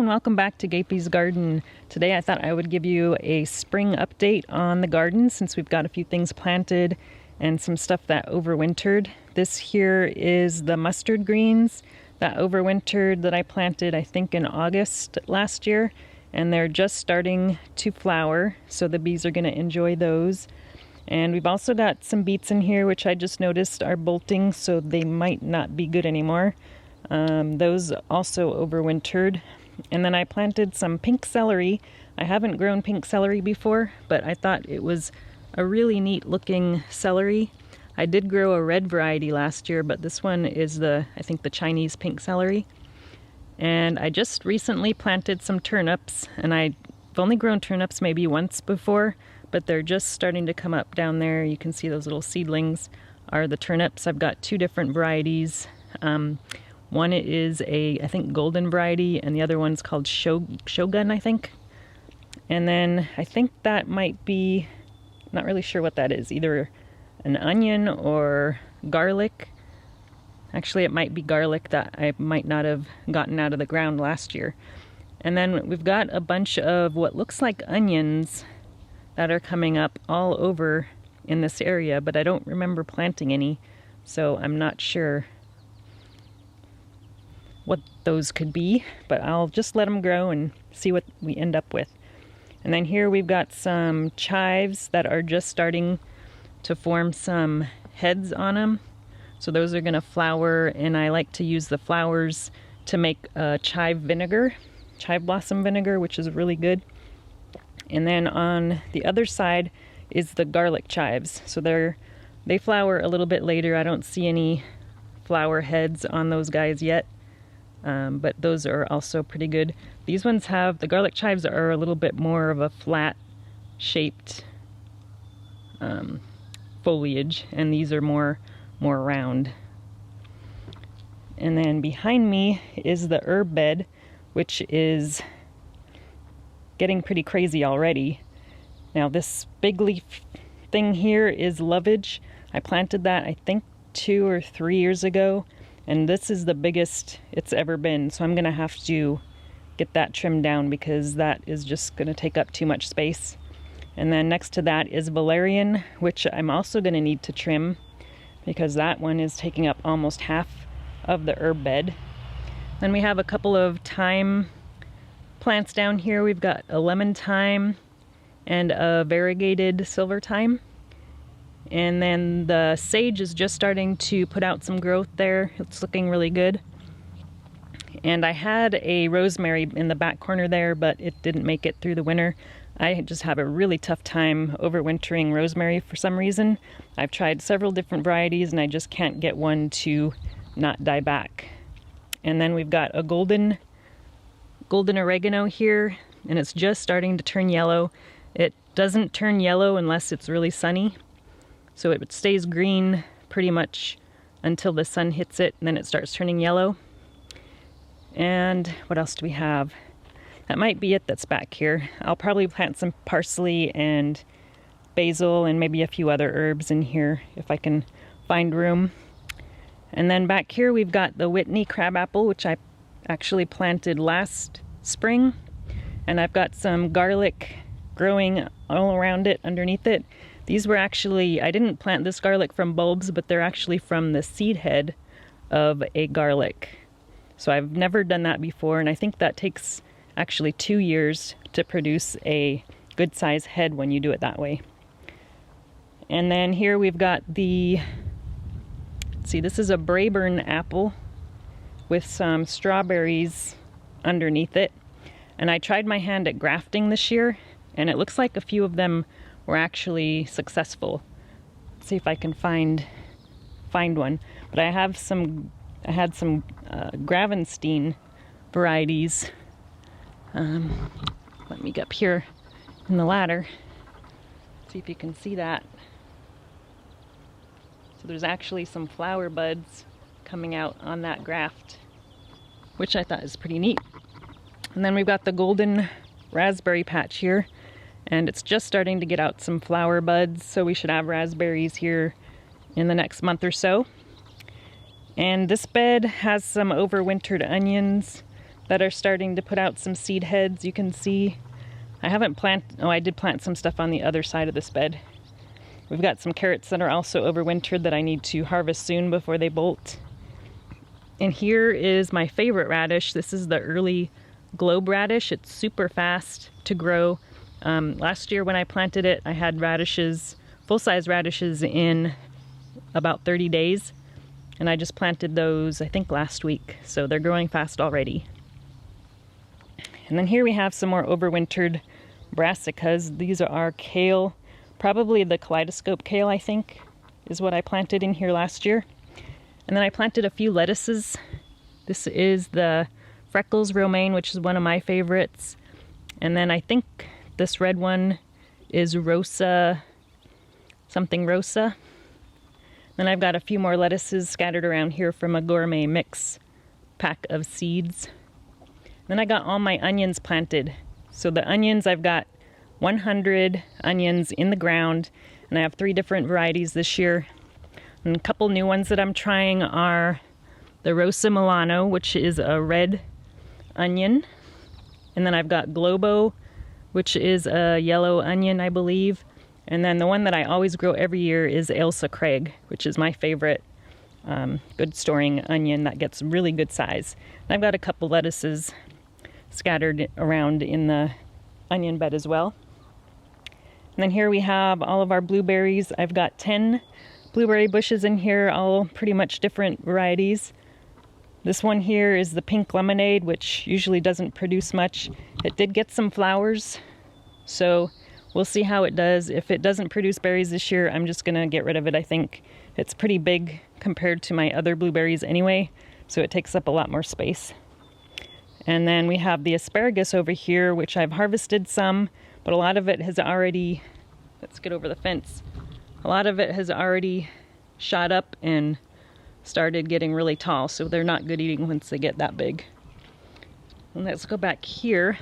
and welcome back to Gapey's Garden. Today I thought I would give you a spring update on the garden since we've got a few things planted and some stuff that overwintered. This here is the mustard greens that overwintered that I planted I think in August last year, and they're just starting to flower, so the bees are going to enjoy those. And we've also got some beets in here which I just noticed are bolting, so they might not be good anymore. Those also overwintered. And then I planted some pink celery. I haven't grown pink celery before, but I thought it was a really neat looking celery. I did grow a red variety last year, but this one is I think the Chinese pink celery. And I just recently planted some turnips, and I've only grown turnips maybe once before, but they're just starting to come up down there. You can see those little seedlings are the turnips. I've got two different varieties. One is I think golden variety, and the other one's called Shogun, I think. And then I think that might be, not really sure what that is, either an onion or garlic. Actually, it might be garlic that I might not have gotten out of the ground last year. And then we've got a bunch of what looks like onions that are coming up all over in this area, but I don't remember planting any, so I'm not sure what those could be, but I'll just let them grow and see what we end up with. And then here we've got some chives that are just starting to form some heads on them. So those are gonna flower, and I like to use the flowers to make chive vinegar, chive blossom vinegar, which is really good. And then on the other side is the garlic chives. So they flower a little bit later. I don't see any flower heads on those guys yet. But those are also pretty good. These ones the garlic chives are a little bit more of a flat shaped foliage, and these are more round. And then behind me is the herb bed, which is getting pretty crazy already. Now this big leaf thing here is lovage. I planted that I think 2 or 3 years ago. And this is the biggest it's ever been, so I'm gonna have to get that trimmed down because that is just gonna take up too much space. And then next to that is valerian, which I'm also gonna need to trim because that one is taking up almost half of the herb bed. Then we have a couple of thyme plants down here. We've got a lemon thyme and a variegated silver thyme. And then the sage is just starting to put out some growth there. It's looking really good. And I had a rosemary in the back corner there, but it didn't make it through the winter. I just have a really tough time overwintering rosemary for some reason. I've tried several different varieties and I just can't get one to not die back. And then we've got a golden oregano here, and it's just starting to turn yellow. It doesn't turn yellow unless it's really sunny. So it stays green pretty much until the sun hits it, and then it starts turning yellow. And what else do we have? That might be it that's back here. I'll probably plant some parsley and basil and maybe a few other herbs in here if I can find room. And then back here we've got the Whitney crabapple, which I actually planted last spring. And I've got some garlic growing all around it, underneath it. These were actually, I didn't plant this garlic from bulbs, but they're actually from the seed head of a garlic. So I've never done that before, and I think that takes actually 2 years to produce a good size head when you do it that way. And then here we've got let's see, this is a Braeburn apple with some strawberries underneath it. And I tried my hand at grafting this year, and it looks like a few of them were actually successful. Let's see if I can find one. But I had some Gravenstein varieties. Let me get up here in the ladder. See if you can see that. So there's actually some flower buds coming out on that graft, which I thought is pretty neat. And then we've got the golden raspberry patch here. And it's just starting to get out some flower buds, so we should have raspberries here in the next month or so. And this bed has some overwintered onions that are starting to put out some seed heads. You can see I haven't planted, oh, I did plant some stuff on the other side of this bed. We've got some carrots that are also overwintered that I need to harvest soon before they bolt. And here is my favorite radish. This is the early globe radish. It's super fast to grow. Last year when I planted it, I had radishes, full-size radishes in about 30 days. And I just planted those, I think, last week. So they're growing fast already. And then here we have some more overwintered brassicas. These are kale, probably the kaleidoscope kale, I think, is what I planted in here last year. And then I planted a few lettuces. This is the Freckles romaine, which is one of my favorites. And then I think this red one is Rosa, something Rosa. Then I've got a few more lettuces scattered around here from a gourmet mix pack of seeds. Then I got all my onions planted. So the onions, I've got 100 onions in the ground, and I have 3 different varieties this year. And a couple new ones that I'm trying are the Rosa Milano, which is a red onion. And then I've got Globo, which is a yellow onion, I believe. And then the one that I always grow every year is Ailsa Craig, which is my favorite good storing onion that gets really good size. And I've got a couple lettuces scattered around in the onion bed as well. And then here we have all of our blueberries. I've got 10 blueberry bushes in here, all pretty much different varieties. This one here is the pink lemonade, which usually doesn't produce much. It did get some flowers, so we'll see how it does. If it doesn't produce berries this year, I'm just gonna get rid of it. I think it's pretty big compared to my other blueberries anyway, so it takes up a lot more space. And then we have the asparagus over here, which I've harvested some, but a lot of it has already, let's get over the fence. A lot of it has already shot up and started getting really tall, so they're not good eating once they get that big. And let's go back here.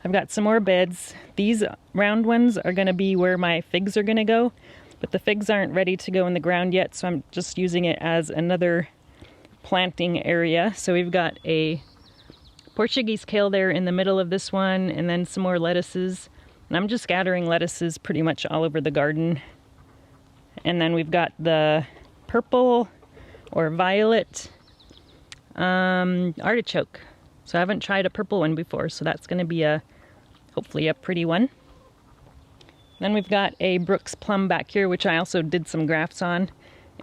I've got some more beds. These round ones are gonna be where my figs are gonna go, but the figs aren't ready to go in the ground yet, so I'm just using it as another planting area. So we've got a Portuguese kale there in the middle of this one, and then some more lettuces. And I'm just scattering lettuces pretty much all over the garden. And then we've got the purple or violet artichoke. So I haven't tried a purple one before, so that's going to be hopefully a pretty one. Then we've got a Brooks plum back here, which I also did some grafts on,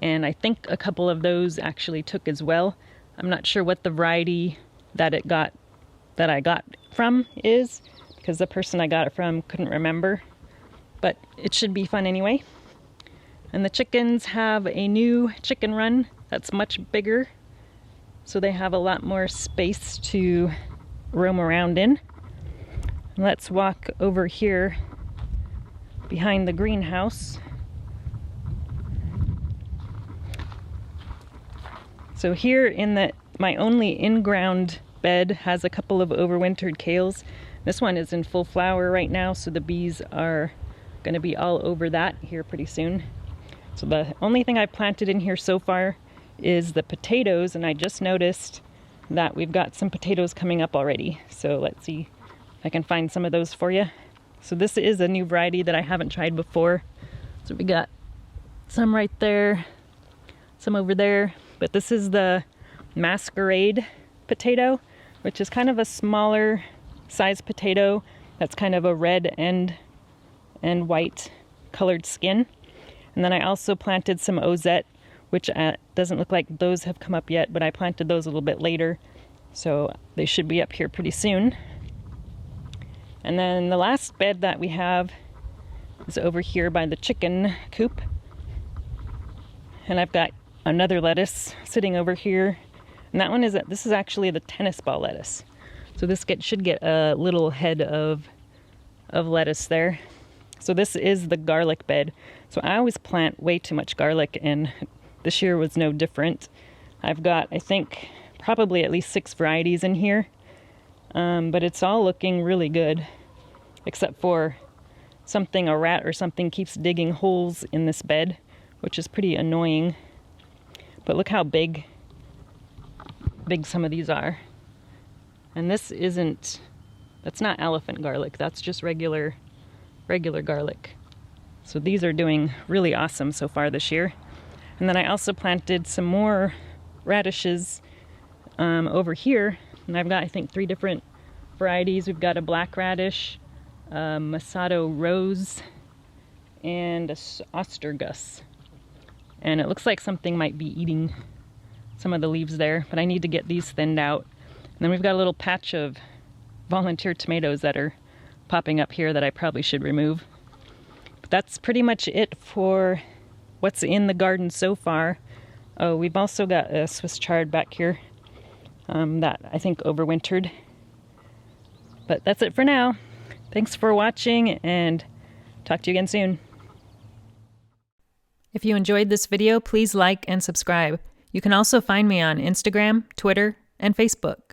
and I think a couple of those actually took as well. I'm not sure what the variety that I got from is, because the person I got it from couldn't remember, but it should be fun anyway. And the chickens have a new chicken run that's much bigger, so they have a lot more space to roam around in. Let's walk over here behind the greenhouse. So here in my only in-ground bed has a couple of overwintered kales. This one is in full flower right now, so the bees are going to be all over that here pretty soon. So the only thing I've planted in here so far is the potatoes, and I just noticed that we've got some potatoes coming up already. So let's see if I can find some of those for you. So this is a new variety that I haven't tried before. So we got some right there, some over there, but this is the Masquerade potato, which is kind of a smaller size potato that's kind of a red and white colored skin. And then I also planted some ozette, which doesn't look like those have come up yet, but I planted those a little bit later, so they should be up here pretty soon. And then the last bed that we have is over here by the chicken coop. And I've got another lettuce sitting over here. And that one this is actually the tennis ball lettuce. So this should get a little head of lettuce there. So this is the garlic bed. So I always plant way too much garlic, and this year was no different. I've got, I think, probably at least 6 varieties in here. But it's all looking really good, except for a rat or something keeps digging holes in this bed, which is pretty annoying. But look how big some of these are. And this isn't, that's not elephant garlic, that's just regular garlic. So these are doing really awesome so far this year. And then I also planted some more radishes over here, and I've got, I think, 3 different varieties. We've got a black radish, Masato Rose, and a Ostergus. And it looks like something might be eating some of the leaves there, but I need to get these thinned out. And then we've got a little patch of volunteer tomatoes that are popping up here that I probably should remove. But that's pretty much it for what's in the garden so far. Oh, we've also got a Swiss chard back here that I think overwintered. But that's it for now. Thanks for watching, and talk to you again soon. If you enjoyed this video, please like and subscribe. You can also find me on Instagram, Twitter, and Facebook.